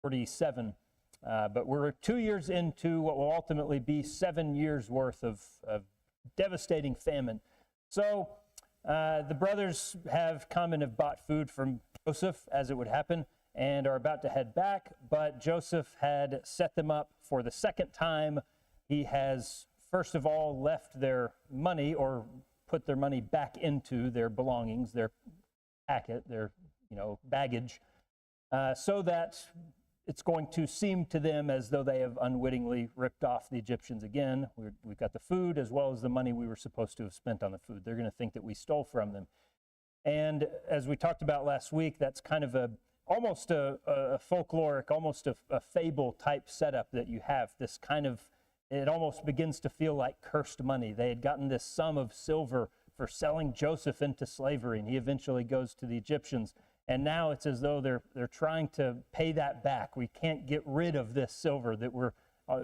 47. But we're 2 years into what will ultimately be 7 years worth of devastating famine. So the brothers have come and have bought food from Joseph, as it would happen, and are about to head back. But Joseph had set them up for the second time. He has, first of all, left their money, or put their money back into their belongings, their packet, their baggage, so that it's going to seem to them as though they have unwittingly ripped off the Egyptians again. We've got the food as well as the money we were supposed to have spent on the food. They're going to think that we stole from them. And as we talked about last week, that's kind of almost a folkloric, almost a fable type setup that you have. This kind of, it almost begins to feel like cursed money. They had gotten this sum of silver for selling Joseph into slavery, and he eventually goes to the Egyptians. And now it's as though they're trying to pay that back. We can't get rid of this silver that we're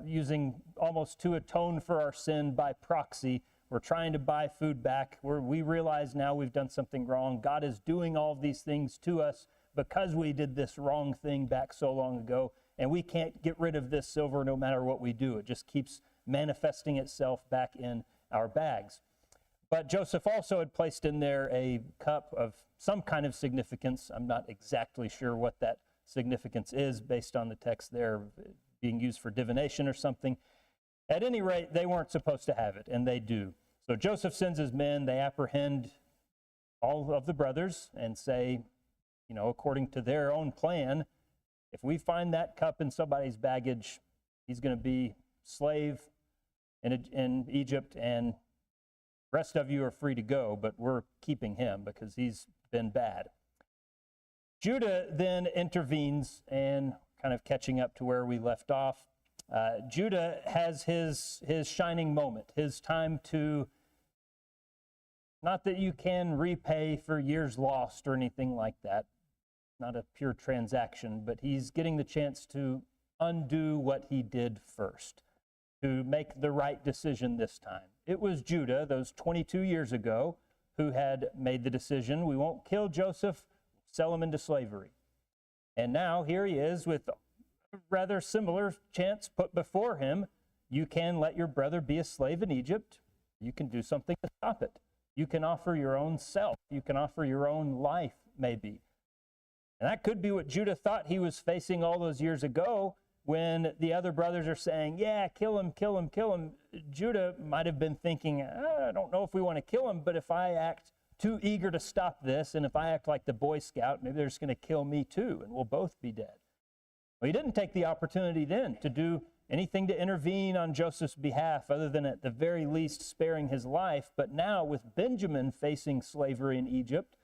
using almost to atone for our sin by proxy. We're trying to buy food back. We realize now we've done something wrong. God is doing all of these things to us because we did this wrong thing back so long ago. And we can't get rid of this silver no matter what we do. It just keeps manifesting itself back in our bags. But Joseph also had placed in there a cup of some kind of significance. I'm not exactly sure what that significance is based on the text there being used for divination or something. At any rate, they weren't supposed to have it, and they do. So Joseph sends his men. They apprehend all of the brothers and say, according to their own plan, if we find that cup in somebody's baggage, he's going to be slave in Egypt, and the rest of you are free to go, but we're keeping him because he's been bad. Judah then intervenes, and kind of catching up to where we left off. Judah has his shining moment, his time to, not that you can repay for years lost or anything like that, not a pure transaction, but he's getting the chance to undo what he did first, to make the right decision this time. It was Judah, those 22 years ago, who had made the decision, we won't kill Joseph, sell him into slavery. And now here he is with a rather similar chance put before him. You can let your brother be a slave in Egypt. You can do something to stop it. You can offer your own self. You can offer your own life, maybe. And that could be what Judah thought he was facing all those years ago when the other brothers are saying, yeah, kill him, kill him, kill him. Judah might have been thinking, I don't know if we want to kill him, but if I act too eager to stop this, and if I act like the Boy Scout, maybe they're just going to kill me too, and we'll both be dead. Well, he didn't take the opportunity then to do anything to intervene on Joseph's behalf other than at the very least sparing his life. But now with Benjamin facing slavery in Egypt,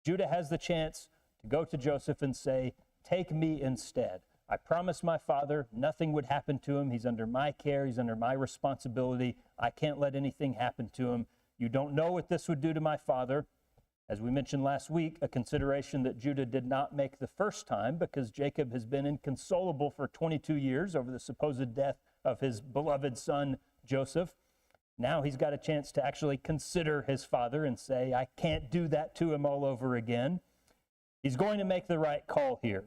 Judah has the chance to go to Joseph and say, take me instead. I promised my father nothing would happen to him. He's under my care. He's under my responsibility. I can't let anything happen to him. You don't know what this would do to my father. As we mentioned last week, a consideration that Judah did not make the first time because Jacob has been inconsolable for 22 years over the supposed death of his beloved son, Joseph. Now he's got a chance to actually consider his father and say, I can't do that to him all over again. He's going to make the right call here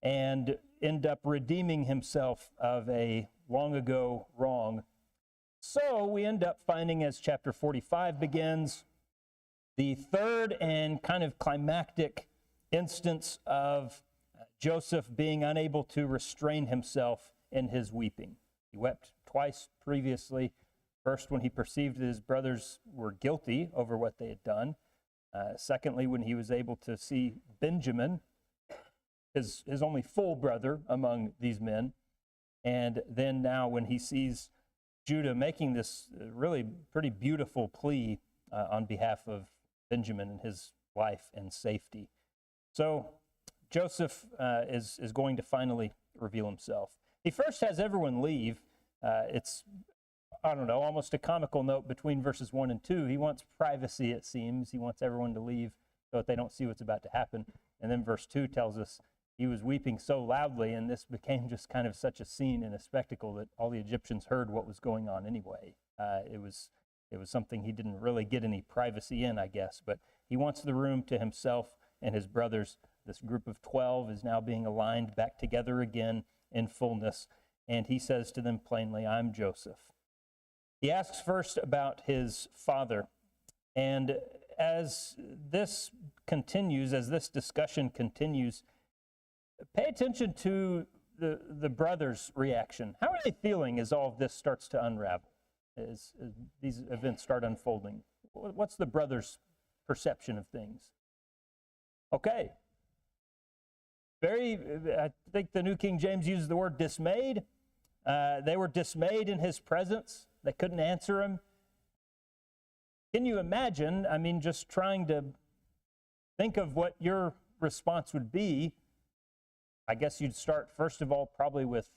and end up redeeming himself of a long ago wrong. So we end up finding, as chapter 45 begins, the third and kind of climactic instance of Joseph being unable to restrain himself in his weeping. He wept twice previously. First, when he perceived that his brothers were guilty over what they had done. Secondly, when he was able to see Benjamin, his only full brother among these men. And then now when he sees Judah making this really pretty beautiful plea on behalf of Benjamin and his life and safety. So Joseph is going to finally reveal himself. He first has everyone leave. It's, I don't know, almost a comical note between verses 1 and 2. He wants privacy, it seems. He wants everyone to leave so that they don't see what's about to happen. And then verse 2 tells us he was weeping so loudly, and this became just kind of such a scene and a spectacle that all the Egyptians heard what was going on anyway. It was something he didn't really get any privacy in, I guess, but he wants the room to himself and his brothers This group of 12 is now being aligned back together again in fullness. And he says to them plainly, I'm Joseph. He asks first about his father. And as this continues, as this discussion continues, pay attention to the brothers' reaction. How are they feeling as all of this starts to unravel, as these events start unfolding? What's the brothers' perception of things? Okay. I think the New King James uses the word dismayed. They were dismayed in his presence. They couldn't answer him. Can you imagine, just trying to think of what your response would be? I guess you'd start, first of all, probably with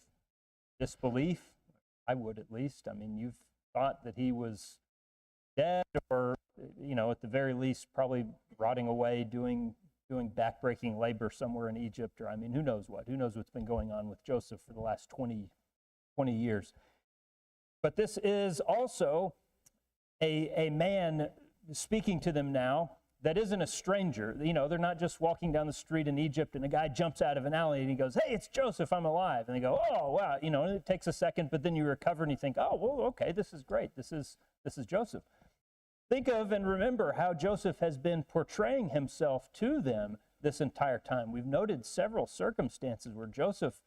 disbelief. I would, at least. You've thought that he was dead or, at the very least, probably rotting away, doing backbreaking labor somewhere in Egypt, or who knows what? Who knows what's been going on with Joseph for the last 20 years. But this is also a man speaking to them now that isn't a stranger. They're not just walking down the street in Egypt and a guy jumps out of an alley and he goes, hey, it's Joseph, I'm alive. And they go, oh, wow. And it takes a second, but then you recover and you think, oh, well, okay, this is great. This is Joseph. Think of and remember how Joseph has been portraying himself to them this entire time. We've noted several circumstances where Joseph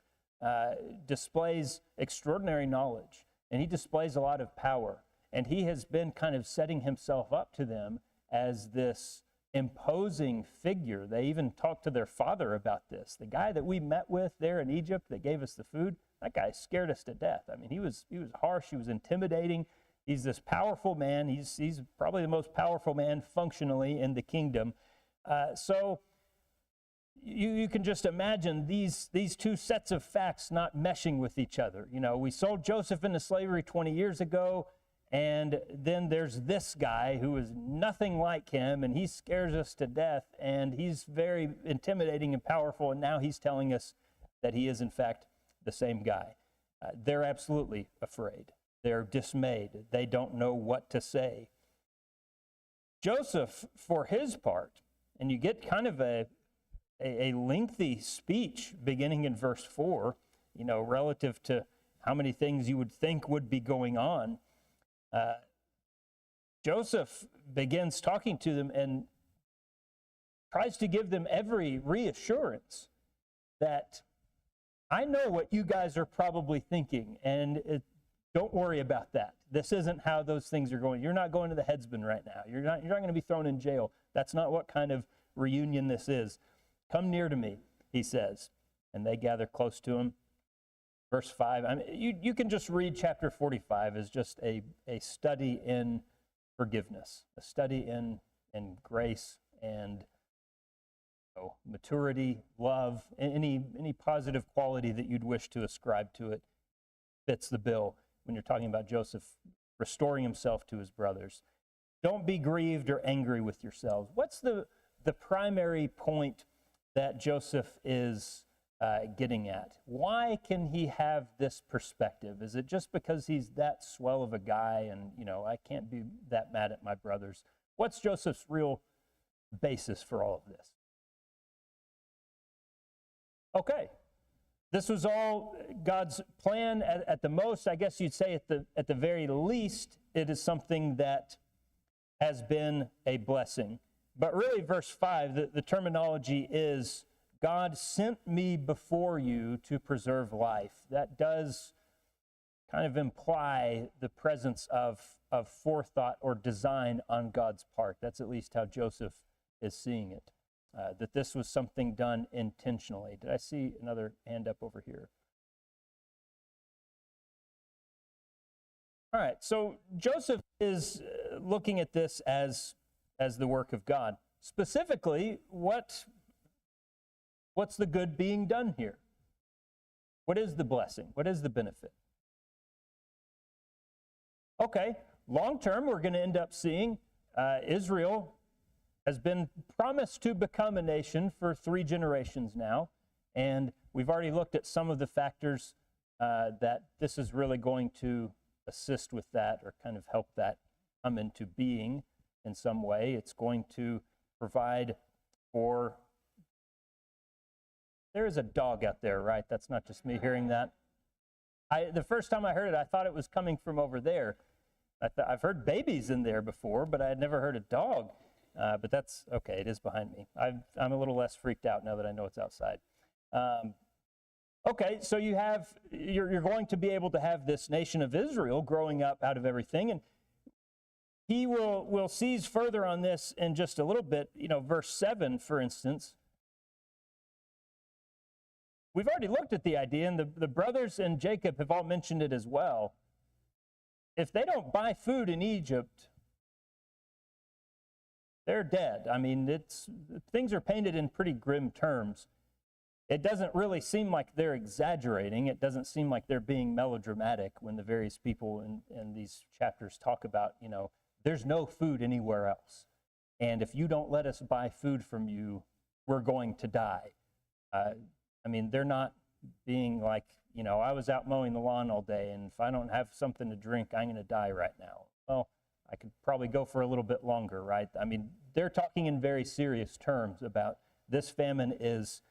displays extraordinary knowledge, and he displays a lot of power. And he has been kind of setting himself up to them as this imposing figure. They even talked to their father about this. The guy that we met with there in Egypt that gave us the food, that guy scared us to death. He was harsh, he was intimidating. He's this powerful man. He's probably the most powerful man functionally in the kingdom. So you can just imagine these two sets of facts not meshing with each other. We sold Joseph into slavery 20 years ago, and then there's this guy who is nothing like him, and he scares us to death, and he's very intimidating and powerful, and now he's telling us that he is, in fact, the same guy. They're absolutely afraid. They're dismayed. They don't know what to say. Joseph, for his part, and you get kind of a lengthy speech beginning in verse 4, relative to how many things you would think would be going on. Joseph begins talking to them and tries to give them every reassurance that I know what you guys are probably thinking, and don't worry about that. This isn't how those things are going. You're not going to the headsman right now. You're not going to be thrown in jail. That's not what kind of reunion this is. Come near to me, he says. And they gather close to him. Verse 5, you can just read chapter 45 as just a study in forgiveness, a study in grace and maturity, love, any positive quality that you'd wish to ascribe to it fits the bill when you're talking about Joseph restoring himself to his brothers. Don't be grieved or angry with yourselves. What's the primary point that Joseph is getting at? Why can he have this perspective? Is it just because he's that swell of a guy and, I can't be that mad at my brothers? What's Joseph's real basis for all of this? Okay, this was all God's plan. At the most, I guess you'd say at the very least, it is something that has been a blessing. But really, verse 5, the terminology is, God sent me before you to preserve life. That does kind of imply the presence of forethought or design on God's part. That's at least how Joseph is seeing it, that this was something done intentionally. Did I see another hand up over here? All right, so Joseph is looking at this as the work of God. Specifically, what's the good being done here? What is the blessing? What is the benefit? Okay, long term, we're going to end up seeing Israel has been promised to become a nation for 3 generations now, and we've already looked at some of the factors that this is really going to assist with that or kind of help that come into being in some way. It's going to provide for There is a dog out there, right? That's not just me hearing that. The first time I heard it, I thought it was coming from over there. I've heard babies in there before, but I had never heard a dog. But that's okay. It is behind me. I'm a little less freaked out now that I know it's outside. Okay, so you're going to be able to have this nation of Israel growing up out of everything, and he will seize further on this in just a little bit. Verse 7, for instance. We've already looked at the idea, and the brothers and Jacob have all mentioned it as well. If they don't buy food in Egypt, they're dead. I mean, things are painted in pretty grim terms. It doesn't really seem like they're exaggerating. It doesn't seem like they're being melodramatic when the various people in these chapters talk about, there's no food anywhere else. And if you don't let us buy food from you, we're going to die. I mean, they're not being like, I was out mowing the lawn all day, and if I don't have something to drink, I'm going to die right now. Well, I could probably go for a little bit longer, right? I mean, they're talking in very serious terms about this famine is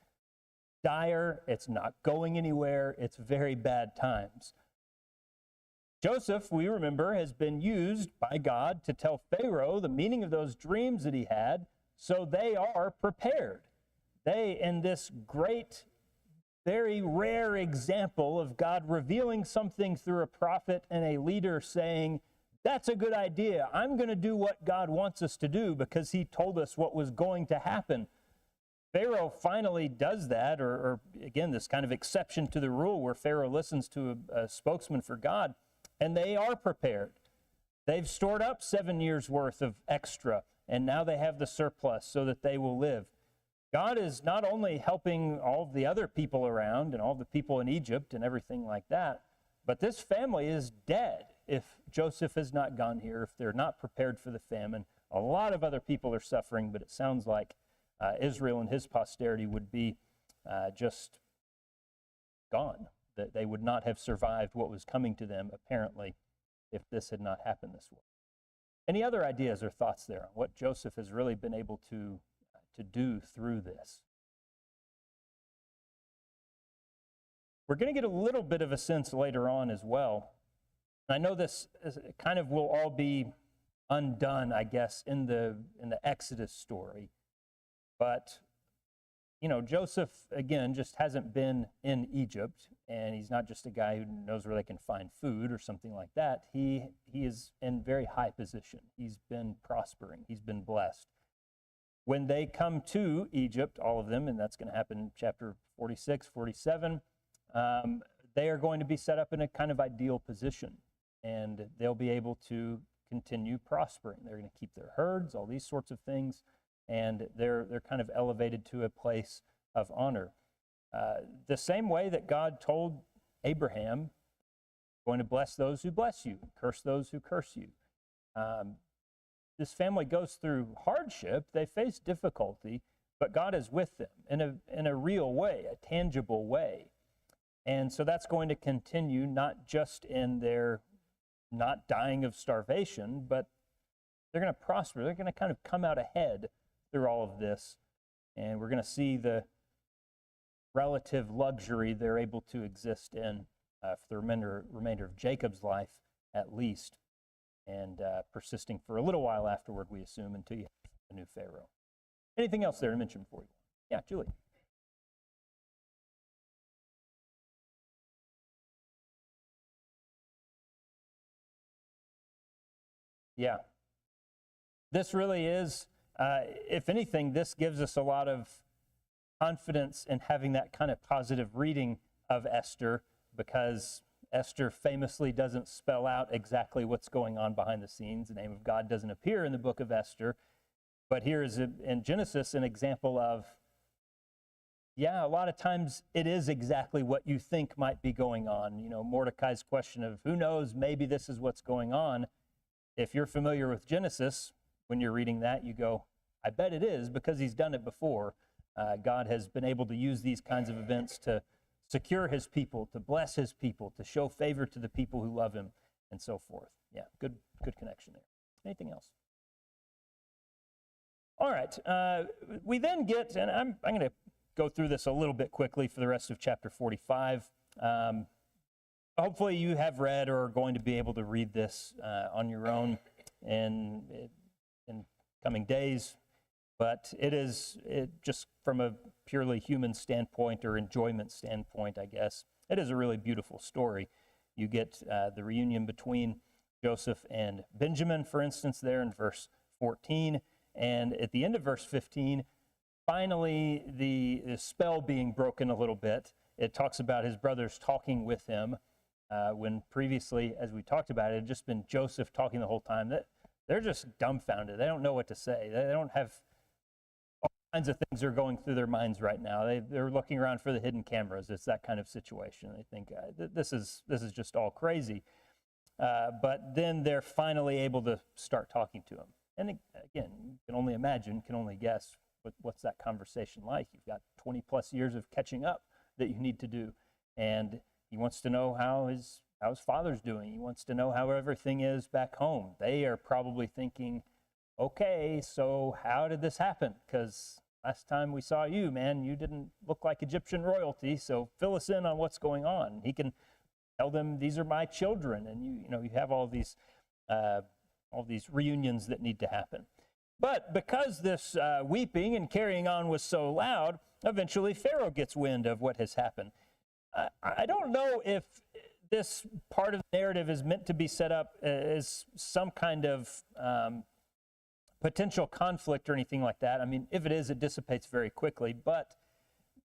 dire, it's not going anywhere, it's very bad times. Joseph, we remember, has been used by God to tell Pharaoh the meaning of those dreams that he had, so they are prepared. They, in this great, very rare example of God revealing something through a prophet and a leader saying, that's a good idea. I'm going to do what God wants us to do because he told us what was going to happen. Pharaoh finally does that, or again, this kind of exception to the rule where Pharaoh listens to a spokesman for God, and they are prepared. They've stored up 7 years' worth of extra, and now they have the surplus so that they will live. God is not only helping all the other people around and all the people in Egypt and everything like that, but this family is dead if Joseph has not gone here, if they're not prepared for the famine. A lot of other people are suffering, but it sounds like Israel and his posterity would be just gone, that they would not have survived what was coming to them, apparently, if this had not happened this way. Any other ideas or thoughts there on what Joseph has really been able to do through this? We're going to get a little bit of a sense later on as well. I know this kind of will all be undone, I guess, in the Exodus story. But, Joseph, again, just hasn't been in Egypt, and he's not just a guy who knows where they can find food or something like that. He is in very high position. He's been prospering. He's been blessed. When they come to Egypt, all of them, and that's going to happen in chapter 46, 47, they are going to be set up in a kind of ideal position, and they'll be able to continue prospering. They're going to keep their herds, all these sorts of things, and they're kind of elevated to a place of honor. The same way that God told Abraham, going to bless those who bless you, curse those who curse you. This family goes through hardship, they face difficulty, but God is with them in a real way, a tangible way. And so that's going to continue, not just in their not dying of starvation, but they're going to prosper. They're going to kind of come out ahead through all of this. And we're going to see the relative luxury they're able to exist in for the remainder of Jacob's life, at least, and persisting for a little while afterward, we assume, until you have a new Pharaoh. Anything else there to mention for you? Yeah, Julie. Yeah. This really is, if anything, this gives us a lot of confidence in having that kind of positive reading of Esther, because Esther famously doesn't spell out exactly what's going on behind the scenes. The name of God doesn't appear in the book of Esther. But here is, in Genesis, an example of, yeah, a lot of times it is exactly what you think might be going on. Mordecai's question of, who knows, maybe this is what's going on. If you're familiar with Genesis, when you're reading that, you go, I bet it is, because he's done it before. God has been able to use these kinds of events to secure his people, to bless his people, to show favor to the people who love him, and so forth. Yeah, good connection there. Anything else? All right, we then get, and I'm going to go through this a little bit quickly for the rest of chapter 45. Hopefully you have read or are going to be able to read this on your own in coming days. But just from a purely human standpoint or enjoyment standpoint, I guess, it is a really beautiful story. You get the reunion between Joseph and Benjamin, for instance, there in verse 14. And at the end of verse 15, finally the spell being broken a little bit. It talks about his brothers talking with him when previously, as we talked about, it had just been Joseph talking the whole time. They're just dumbfounded. They don't know what to say. They don't have all kinds of things are going through their minds right now. They're looking around for the hidden cameras. It's that kind of situation. They think this is just all crazy. But then they're finally able to start talking to him. And again, you can only imagine, can only guess what's that conversation like. You've got 20 plus years of catching up that you need to do. And he wants to know how his father's doing. He wants to know how everything is back home. They are probably thinking, okay, so how did this happen? Because last time we saw you, man, you didn't look like Egyptian royalty, so fill us in on what's going on. He can tell them, these are my children, and you have all these reunions that need to happen. But because this weeping and carrying on was so loud, eventually Pharaoh gets wind of what has happened. I don't know if this part of the narrative is meant to be set up as some kind of potential conflict or anything like that. I mean, if it is, it dissipates very quickly. But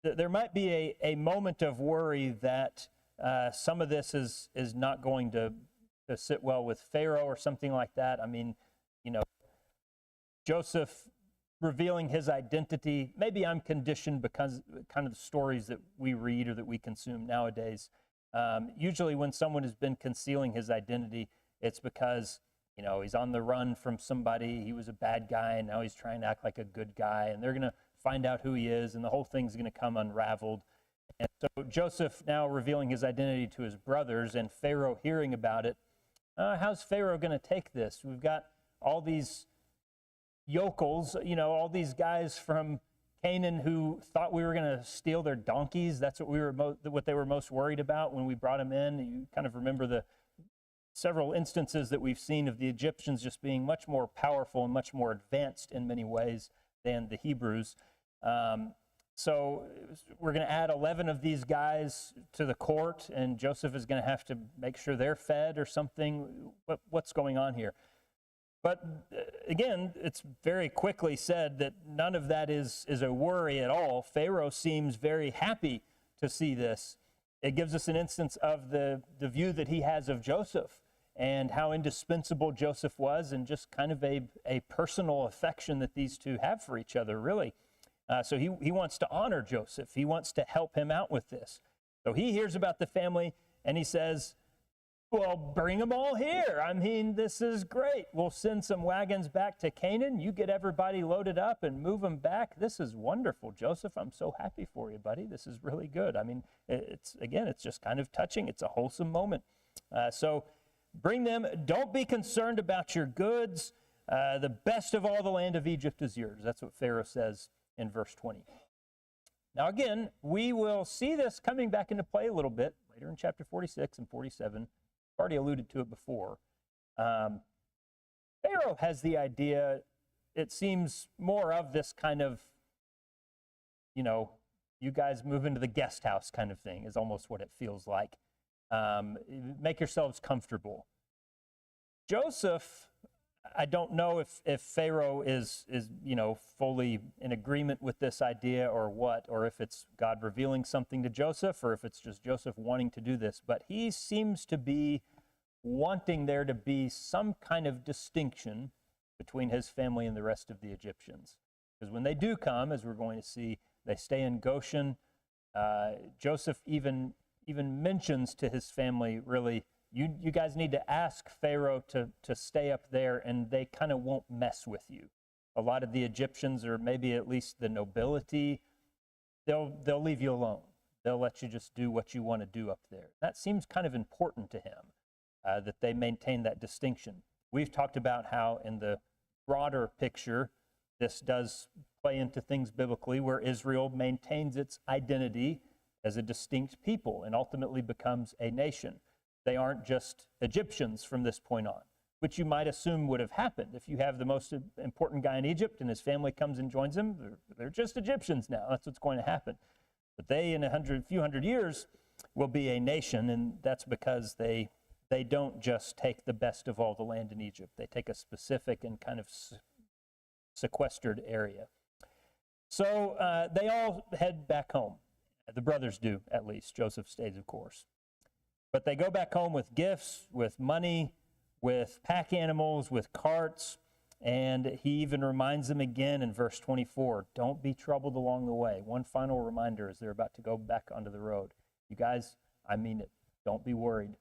there might be a moment of worry that some of this is not going to sit well with Pharaoh or something like that. I mean, Joseph revealing his identity. Maybe I'm conditioned because kind of the stories that we read or that we consume nowadays. Usually when someone has been concealing his identity, it's because, he's on the run from somebody. He was a bad guy, and now he's trying to act like a good guy, and they're going to find out who he is, and the whole thing's going to come unraveled. And so Joseph now revealing his identity to his brothers, and Pharaoh hearing about it. How's Pharaoh going to take this? We've got all these yokels, all these guys from Canaan who thought we were going to steal their donkeys. That's what they were most worried about when we brought them in. You kind of remember the several instances that we've seen of the Egyptians just being much more powerful and much more advanced in many ways than the Hebrews. So we're going to add 11 of these guys to the court, and Joseph is going to have to make sure they're fed or something. What's going on here? But again, it's very quickly said that none of that is a worry at all. Pharaoh seems very happy to see this. It gives us an instance of the view that he has of Joseph and how indispensable Joseph was, and just kind of a personal affection that these two have for each other, really. So he wants to honor Joseph. He wants to help him out with this. So he hears about the family, and he says, well, bring them all here. I mean, this is great. We'll send some wagons back to Canaan. You get everybody loaded up and move them back. This is wonderful, Joseph. I'm so happy for you, buddy. This is really good. I mean, it's just kind of touching. It's a wholesome moment. So bring them. Don't be concerned about your goods. The best of all the land of Egypt is yours. That's what Pharaoh says in verse 20. Now, again, we will see this coming back into play a little bit later in chapter 46 and 47. Already alluded to it before. Pharaoh has the idea, it seems, more of this kind of, you guys move into the guest house kind of thing is almost what it feels like. Make yourselves comfortable. Joseph, I don't know if Pharaoh is fully in agreement with this idea or what, or if it's God revealing something to Joseph, or if it's just Joseph wanting to do this. But he seems to be wanting there to be some kind of distinction between his family and the rest of the Egyptians. Because when they do come, as we're going to see, they stay in Goshen. Joseph even mentions to his family, really, you guys need to ask Pharaoh to stay up there, and they kind of won't mess with you. A lot of the Egyptians, or maybe at least the nobility, they'll leave you alone. They'll let you just do what you want to do up there. That seems kind of important to him, that they maintain that distinction. We've talked about how in the broader picture this does play into things biblically where Israel maintains its identity as a distinct people and ultimately becomes a nation. They aren't just Egyptians from this point on, which you might assume would have happened. If you have the most important guy in Egypt and his family comes and joins him, they're just Egyptians now. That's what's going to happen. But they, in a few hundred years, will be a nation, and that's because they don't just take the best of all the land in Egypt. They take a specific and kind of sequestered area. So they all head back home. The brothers do, at least. Joseph stays, of course. But they go back home with gifts, with money, with pack animals, with carts, and he even reminds them again in verse 24, don't be troubled along the way. One final reminder as they're about to go back onto the road. You guys, I mean it. Don't be worried.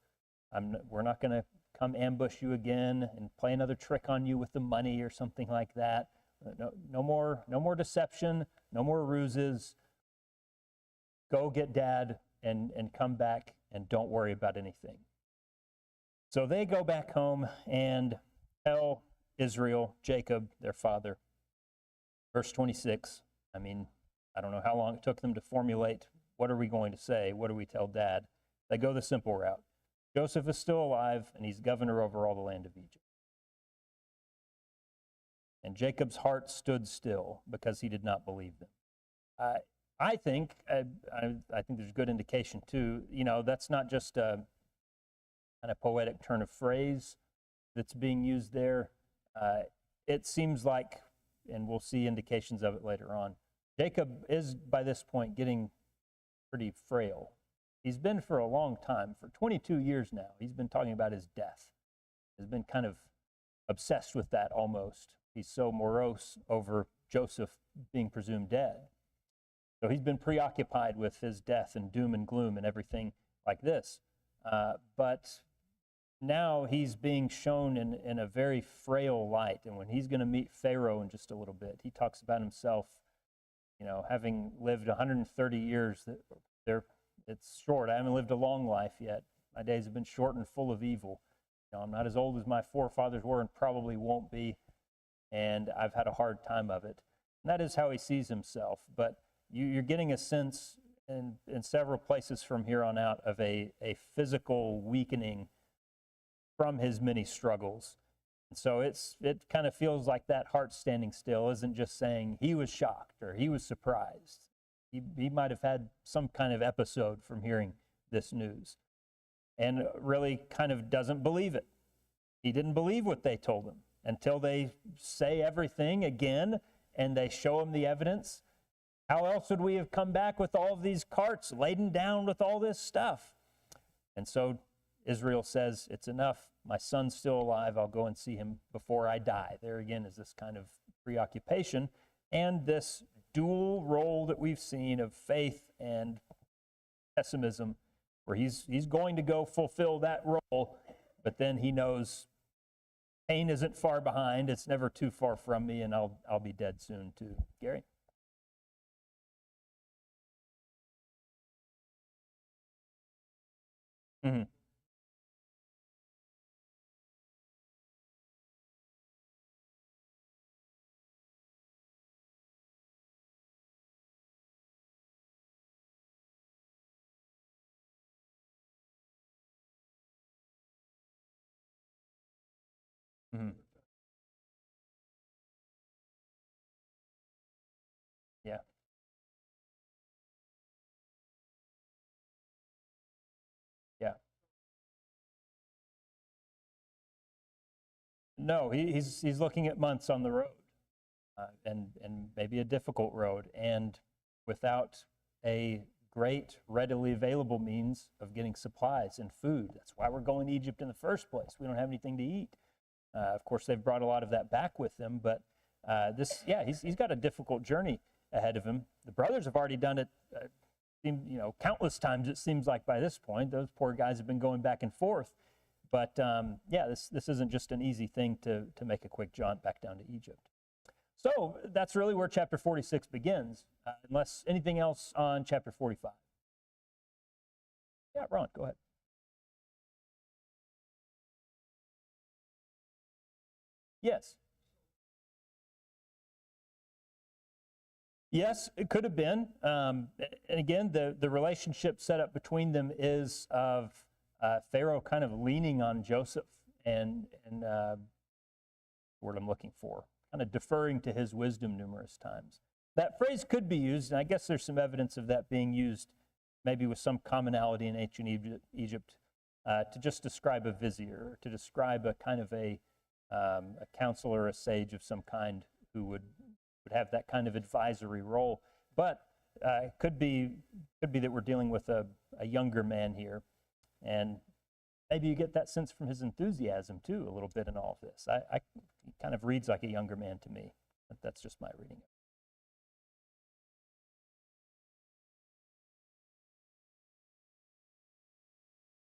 We're not going to come ambush you again and play another trick on you with the money or something like that. No more deception, no more ruses. Go get Dad and come back and don't worry about anything. So they go back home and tell Israel, Jacob, their father. Verse 26, I don't know how long it took them to formulate, what are we going to say? What do we tell Dad? They go the simple route. Joseph is still alive, and he's governor over all the land of Egypt. And Jacob's heart stood still because he did not believe them. I think there's good indication too. That's not just a kind of poetic turn of phrase that's being used there. It seems like, and we'll see indications of it later on, Jacob is by this point getting pretty frail. He's been for a long time, for 22 years now. He's been talking about his death. He's been kind of obsessed with that almost. He's so morose over Joseph being presumed dead. So he's been preoccupied with his death and doom and gloom and everything like this. But now he's being shown in a very frail light. And when he's going to meet Pharaoh in just a little bit, he talks about himself, having lived 130 years. It's short. I haven't lived a long life yet. My days have been short and full of evil. I'm not as old as my forefathers were and probably won't be. And I've had a hard time of it. And that is how he sees himself. But you're getting a sense in several places from here on out of a physical weakening from his many struggles. And so it kind of feels like that heart standing still isn't just saying he was shocked or he was surprised. He might have had some kind of episode from hearing this news and really kind of doesn't believe it. He didn't believe what they told him until they say everything again and they show him the evidence. How else would we have come back with all of these carts laden down with all this stuff? And so Israel says, it's enough. My son's still alive. I'll go and see him before I die. There again is this kind of preoccupation and this dual role that we've seen of faith and pessimism, where he's going to go fulfill that role, but then he knows pain isn't far behind. It's never too far from me, and I'll be dead soon too. Gary? Mm-hmm. Mm-hmm. Yeah. Yeah. No, he's looking at months on the road, and maybe a difficult road, and without a great, readily available means of getting supplies and food. That's why we're going to Egypt in the first place. We don't have anything to eat. Of course, they've brought a lot of that back with them, but he's got a difficult journey ahead of him. The brothers have already done it, countless times. It seems like by this point, those poor guys have been going back and forth. But this isn't just an easy thing to make a quick jaunt back down to Egypt. So that's really where chapter 46 begins, unless anything else on chapter 45. Yeah, Ron, go ahead. Yes. Yes, it could have been. And again, the relationship set up between them is of Pharaoh kind of leaning on Joseph and word I'm looking for, kind of deferring to his wisdom numerous times. That phrase could be used, and I guess there's some evidence of that being used, maybe with some commonality in ancient Egypt, to just describe a vizier, to describe a kind of a counselor, a sage of some kind who would have that kind of advisory role. But it could be that we're dealing with a younger man here, and maybe you get that sense from his enthusiasm too, a little bit in all of this. He kind of reads like a younger man to me, but that's just my reading.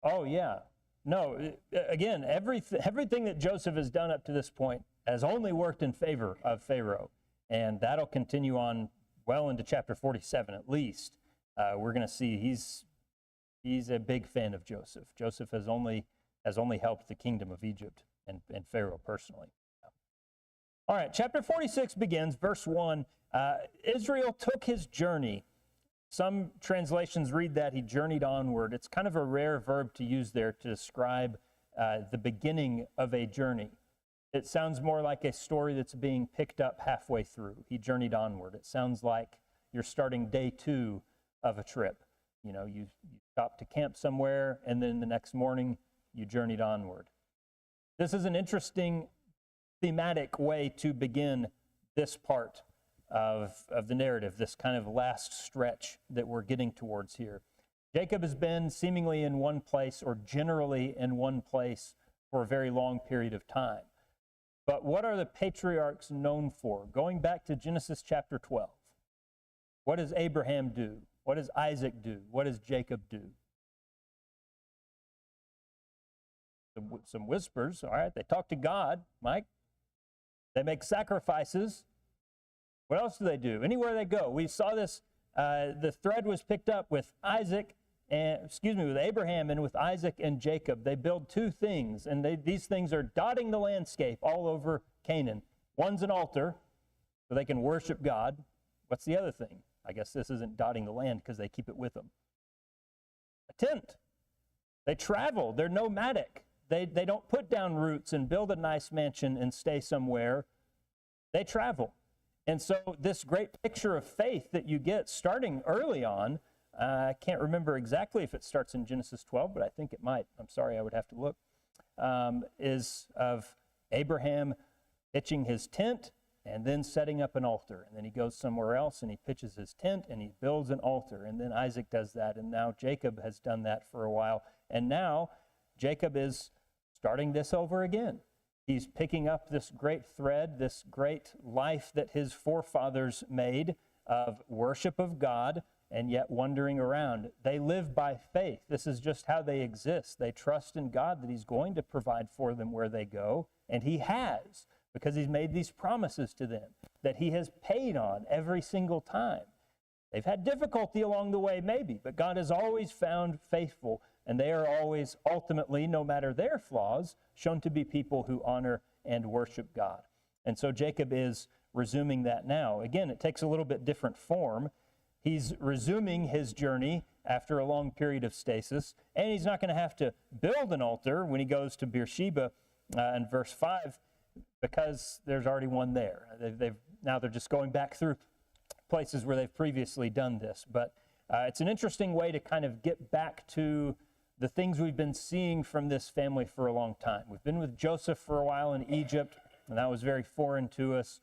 Oh yeah, no. Again, everything that Joseph has done up to this point has only worked in favor of Pharaoh, and that'll continue on well into chapter 47 at least. We're going to see he's a big fan of Joseph. Joseph has only helped the kingdom of Egypt and Pharaoh personally. All right, chapter 46 begins, verse 1. Israel took his journey. Some translations read that he journeyed onward. It's kind of a rare verb to use there to describe the beginning of a journey. It sounds more like a story that's being picked up halfway through. He journeyed onward. It sounds like you're starting day 2 of a trip. You know, you stopped to camp somewhere, and then the next morning you journeyed onward. This is an interesting thematic way to begin this part of the narrative, this kind of last stretch that we're getting towards here. Jacob has been seemingly in one place, or generally in one place, for a very long period of time. But what are the patriarchs known for? Going back to Genesis chapter 12, what does Abraham do? What does Isaac do? What does Jacob do? Some whispers, all right, they talk to God, Mike. They make sacrifices. What else do they do? Anywhere they go. We saw this, the thread was picked up with with Abraham and with Isaac and Jacob. They build 2 things, and these things are dotting the landscape all over Canaan. One's an altar, so they can worship God. What's the other thing? I guess this isn't dotting the land because they keep it with them. A tent. They travel. They're nomadic. They don't put down roots and build a nice mansion and stay somewhere. They travel. And so this great picture of faith that you get starting early on, I can't remember exactly if it starts in Genesis 12, but I think it might. I'm sorry, I would have to look, is of Abraham pitching his tent and then setting up an altar. And then he goes somewhere else and he pitches his tent and he builds an altar. And then Isaac does that. And now Jacob has done that for a while. And now Jacob is starting this over again. He's picking up this great thread, this great life that his forefathers made of worship of God and yet wandering around. They live by faith. This is just how they exist. They trust in God that he's going to provide for them where they go, and he has, because he's made these promises to them that he has paid on every single time. They've had difficulty along the way, maybe, but God has always found faithful, and they are always ultimately, no matter their flaws, shown to be people who honor and worship God. And so Jacob is resuming that now. Again, it takes a little bit different form. He's resuming his journey after a long period of stasis, and he's not going to have to build an altar when he goes to Beersheba in verse 5, because there's already one there. Now they're just going back through places where they've previously done this. But it's an interesting way to kind of get back to the things we've been seeing from this family for a long time. We've been with Joseph for a while in Egypt, and that was very foreign to us.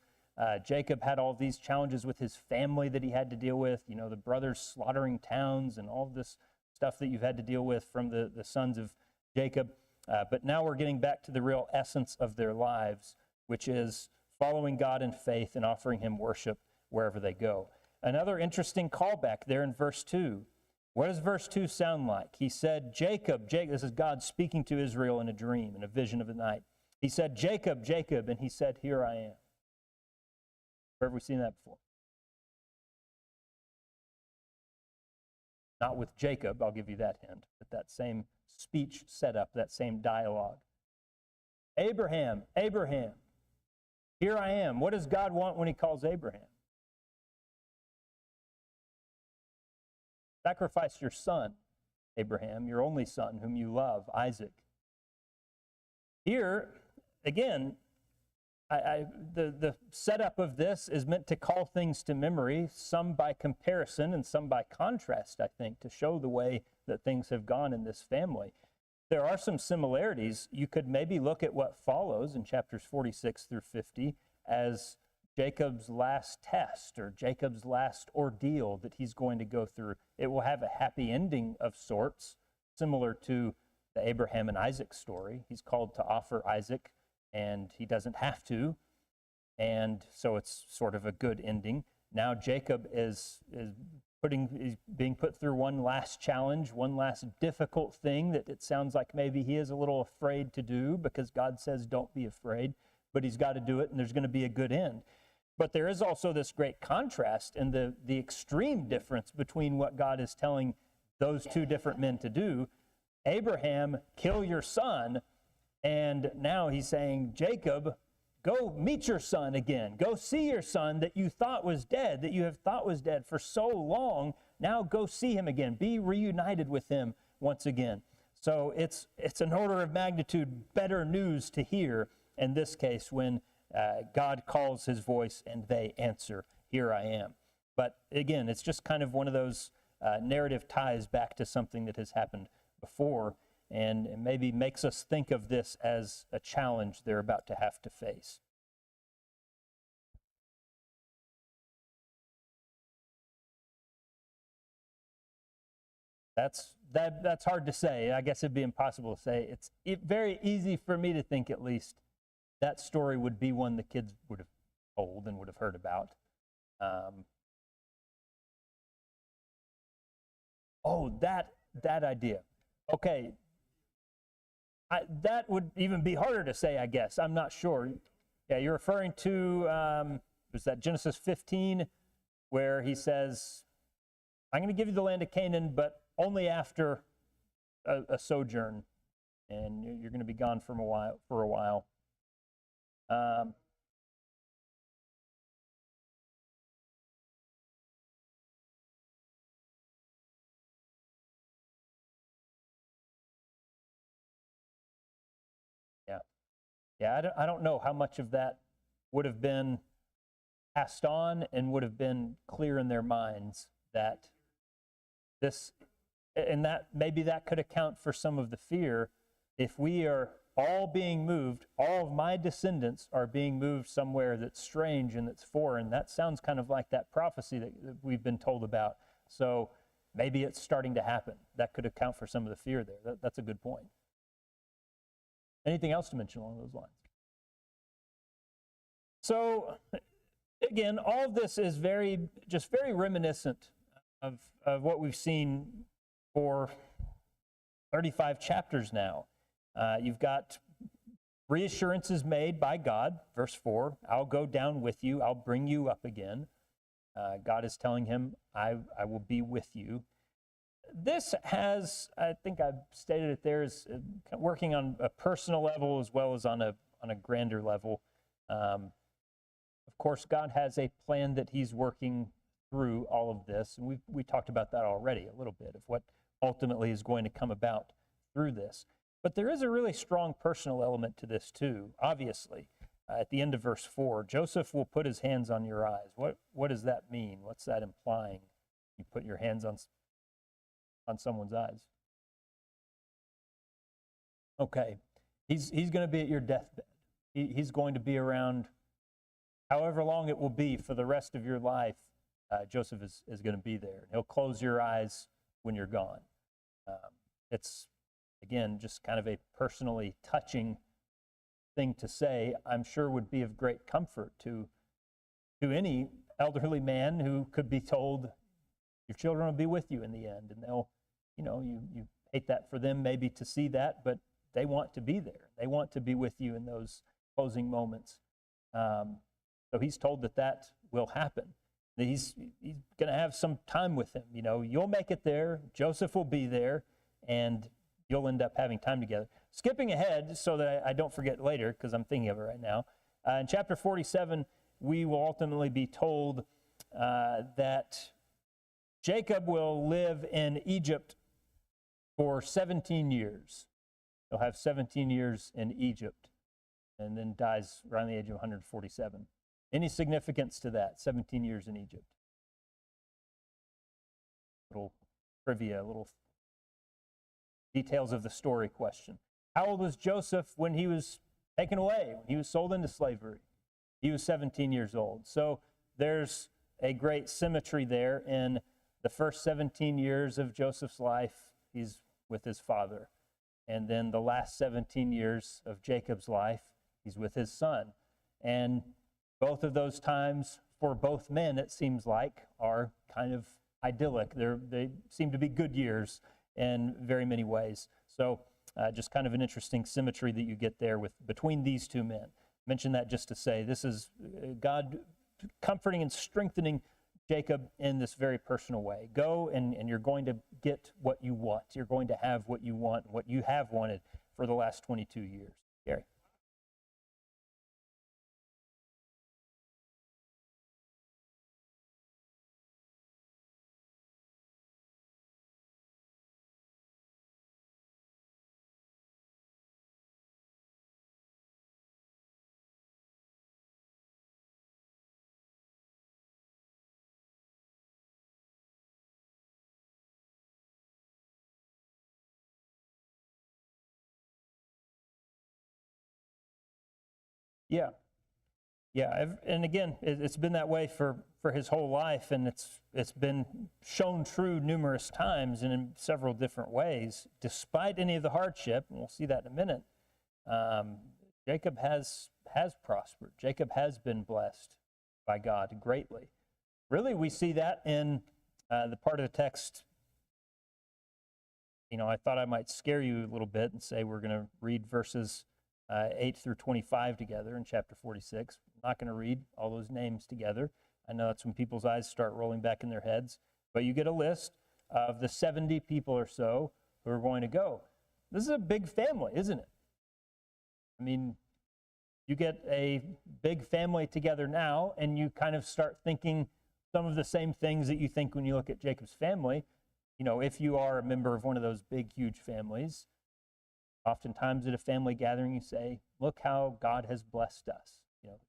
Jacob had all these challenges with his family that he had to deal with, you know, the brothers slaughtering towns and all this stuff that you've had to deal with from the sons of Jacob. But now we're getting back to the real essence of their lives, which is following God in faith and offering him worship wherever they go. Another interesting callback there in verse 2. What does verse 2 sound like? He said, Jacob, this is God speaking to Israel in a dream, in a vision of the night. He said, Jacob, Jacob, and he said, here I am. Where have we seen that before? Not with Jacob, I'll give you that hint, but that same speech setup, that same dialogue. Abraham, Abraham, here I am. What does God want when he calls Abraham? Sacrifice your son, Abraham, your only son, whom you love, Isaac. Here, again, the setup of this is meant to call things to memory, some by comparison and some by contrast, I think, to show the way that things have gone in this family. There are some similarities. You could maybe look at what follows in chapters 46 through 50 as Jacob's last test or Jacob's last ordeal that he's going to go through. It will have a happy ending of sorts, similar to the Abraham and Isaac story. He's called to offer Isaac, and he doesn't have to, and so it's sort of a good ending. Now Jacob is being put through one last challenge, one last difficult thing that it sounds like maybe he is a little afraid to do, because God says don't be afraid, but he's got to do it, and there's going to be a good end. But there is also this great contrast and the extreme difference between what God is telling those two different men to do. Abraham, kill your son, and now he's saying, Jacob, go meet your son again. Go see your son that you thought was dead, that you have thought was dead for so long. Now go see him again. Be reunited with him once again. So it's an order of magnitude better news to hear in this case when God calls his voice and they answer, here I am. But again, it's just kind of one of those narrative ties back to something that has happened before, and maybe makes us think of this as a challenge they're about to have to face. That's hard to say. I guess it'd be impossible to say. It's very easy for me to think, at least, that story would be one the kids would have told and would have heard about. That idea. Okay. That would even be harder to say, I guess. I'm not sure. Yeah, you're referring to, was that Genesis 15, where he says, I'm going to give you the land of Canaan, but only after a sojourn, and you're going to be gone for a while. Yeah, I don't know how much of that would have been passed on and would have been clear in their minds that this, and that maybe that could account for some of the fear. If we are all being moved, all of my descendants are being moved somewhere that's strange and that's foreign, that sounds kind of like that prophecy that we've been told about. So maybe it's starting to happen. That could account for some of the fear there. That's a good point. Anything else to mention along those lines? So, again, all of this is very reminiscent of what we've seen for 35 chapters now. You've got reassurances made by God, verse 4, I'll go down with you, I'll bring you up again. God is telling him, I will be with you. This has, I think I've stated it there, is working on a personal level as well as on a grander level. Of course, God has a plan that he's working through all of this, and we talked about that already a little bit, of what ultimately is going to come about through this. But there is a really strong personal element to this too, obviously. At the end of verse 4, Joseph will put his hands on your eyes. What does that mean? What's that implying? You put your hands on someone's eyes. Okay, he's going to be at your deathbed. He's going to be around however long it will be for the rest of your life. Joseph is going to be there. He'll close your eyes when you're gone. It's, again, just kind of a personally touching thing to say. I'm sure would be of great comfort to any elderly man who could be told, your children will be with you in the end, and they'll, you hate that for them maybe to see that, but they want to be there. They want to be with you in those closing moments. So he's told that will happen. He's going to have some time with him. You'll make it there. Joseph will be there, and you'll end up having time together. Skipping ahead so that I don't forget later, because I'm thinking of it right now. In chapter 47, we will ultimately be told that Jacob will live in Egypt for 17 years. He'll have 17 years in Egypt and then dies around the age of 147. Any significance to that, 17 years in Egypt? Little trivia, little details of the story question. How old was Joseph when he was taken away, when he was sold into slavery? He was 17 years old. So there's a great symmetry there in the first 17 years of Joseph's life, he's with his father. And then the last 17 years of Jacob's life, he's with his son. And both of those times, for both men, it seems like, are kind of idyllic. They seem to be good years in very many ways. So just kind of an interesting symmetry that you get there between these two men. Mention that just to say this is God comforting and strengthening Jacob in this very personal way. Go and you're going to get what you want. You're going to have what you want, what you have wanted for the last 22 years. Gary. Yeah. Yeah, and again, it's been that way for his whole life, and it's been shown true numerous times and in several different ways. Despite any of the hardship, and we'll see that in a minute, Jacob has prospered. Jacob has been blessed by God greatly. Really, we see that in the part of the text. I thought I might scare you a little bit and say we're going to read verses 8 through 25 together in chapter 46. I'm not going to read all those names together. I know that's when people's eyes start rolling back in their heads. But you get a list of the 70 people or so who are going to go. This is a big family, isn't it? I mean, you get a big family together now, and you kind of start thinking some of the same things that you think when you look at Jacob's family. If you are a member of one of those big, huge families, oftentimes at a family gathering, you say, look how God has blessed us.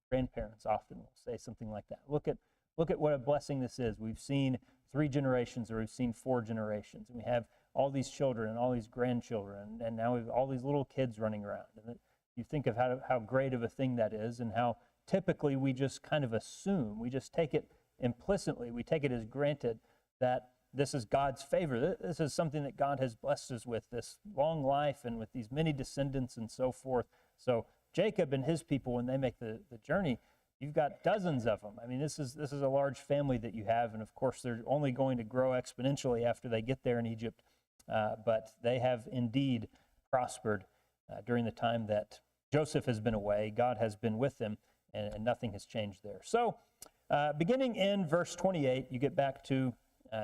Grandparents often will say something like that. Look at what a blessing this is. We've seen 3 generations, or we've seen 4 generations, and we have all these children and all these grandchildren, and now we have all these little kids running around. And you think of how great of a thing that is, and how typically we just kind of assume, we just take it implicitly, we take it as granted that this is God's favor. This is something that God has blessed us with, this long life and with these many descendants and so forth. So Jacob and his people, when they make the journey, you've got dozens of them. I mean, this is a large family that you have, and of course they're only going to grow exponentially after they get there in Egypt. But they have indeed prospered during the time that Joseph has been away. God has been with them, and nothing has changed there. So beginning in verse 28, you get back to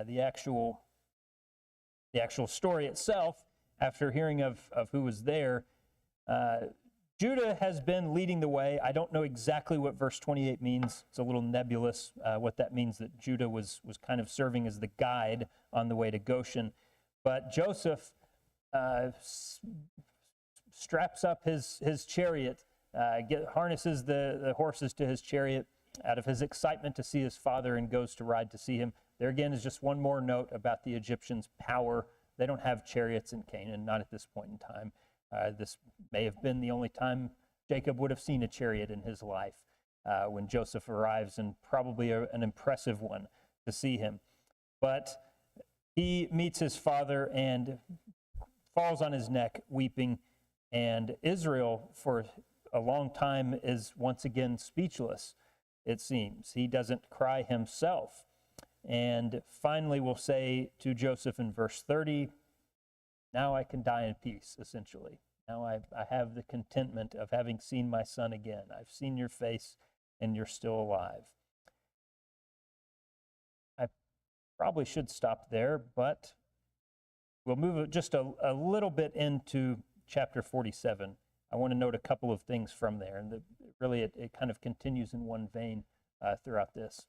the actual story itself. After hearing of who was there, Judah has been leading the way. I don't know exactly what verse 28 means. It's a little nebulous what that means, that Judah was kind of serving as the guide on the way to Goshen. But Joseph straps up his chariot, harnesses the horses to his chariot out of his excitement to see his father, and goes to ride to see him. There again is just one more note about the Egyptians' power. They don't have chariots in Canaan, not at this point in time. This may have been the only time Jacob would have seen a chariot in his life, when Joseph arrives, and probably an impressive one to see him. But he meets his father and falls on his neck weeping, and Israel for a long time is once again speechless, it seems. He doesn't cry himself. And finally we'll say to Joseph in verse 30, now I can die in peace, essentially. Now I have the contentment of having seen my son again. I've seen your face, and you're still alive. I probably should stop there, but we'll move just a little bit into chapter 47. I want to note a couple of things from there, and really it kind of continues in one vein throughout this.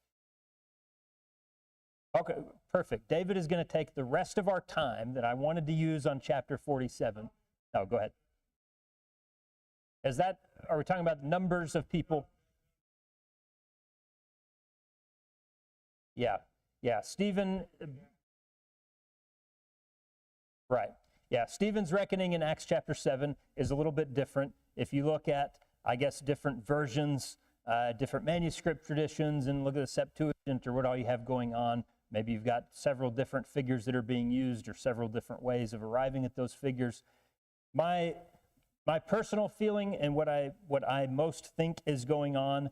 Okay, perfect. David is going to take the rest of our time that I wanted to use on chapter 47. Oh, go ahead. Are we talking about numbers of people? Yeah, Stephen, right. Yeah, Stephen's reckoning in Acts chapter 7 is a little bit different. If you look at, I guess, different versions, different manuscript traditions, and look at the Septuagint or what all you have going on, maybe you've got several different figures that are being used or several different ways of arriving at those figures. My personal feeling and what I most think is going on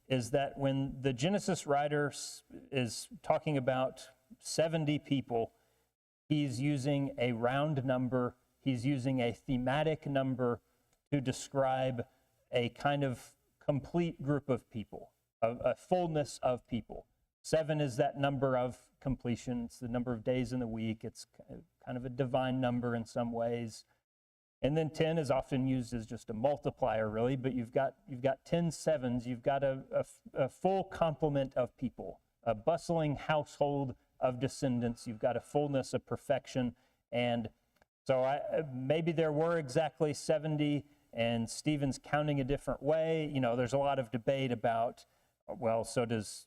is that when the Genesis writer is talking about 70 people, he's using a round number, he's using a thematic number to describe a kind of complete group of people, a fullness of people. 7 is that number of completion. It's the number of days in the week. It's kind of a divine number in some ways. And then 10 is often used as just a multiplier, really, but you've got 10 sevens. You've got a full complement of people, a bustling household of descendants. You've got a fullness of perfection. And so maybe there were exactly 70, and Stephen's counting a different way. You know, there's a lot of debate about, well, so does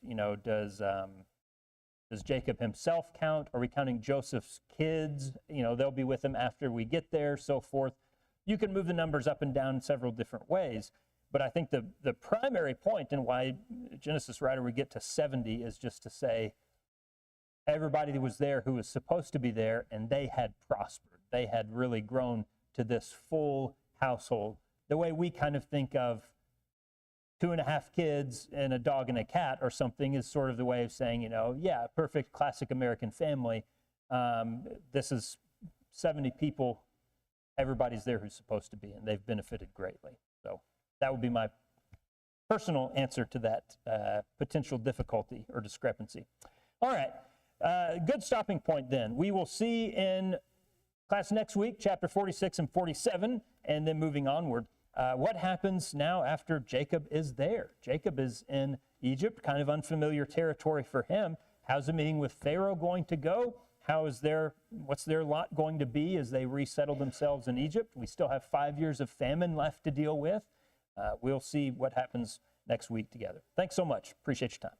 Jacob himself count? Are we counting Joseph's kids? You know, they'll be with him after we get there, so forth. You can move the numbers up and down in several different ways. But I think the primary point in why Genesis writer would get to 70 is just to say everybody was there who was supposed to be there, and they had prospered. They had really grown to this full household. The way we kind of think of 2.5 kids and a dog and a cat or something is sort of the way of saying, you know, yeah, perfect classic American family. This is 70 people. Everybody's there who's supposed to be, and they've benefited greatly. So that would be my personal answer to that potential difficulty or discrepancy. All right, good stopping point then. We will see in class next week, chapter 46 and 47, and then moving onward. What happens now after Jacob is there? Jacob is in Egypt, kind of unfamiliar territory for him. How's the meeting with Pharaoh going to go? What's their lot going to be as they resettle themselves in Egypt? We still have 5 years of famine left to deal with. We'll see what happens next week together. Thanks so much. Appreciate your time.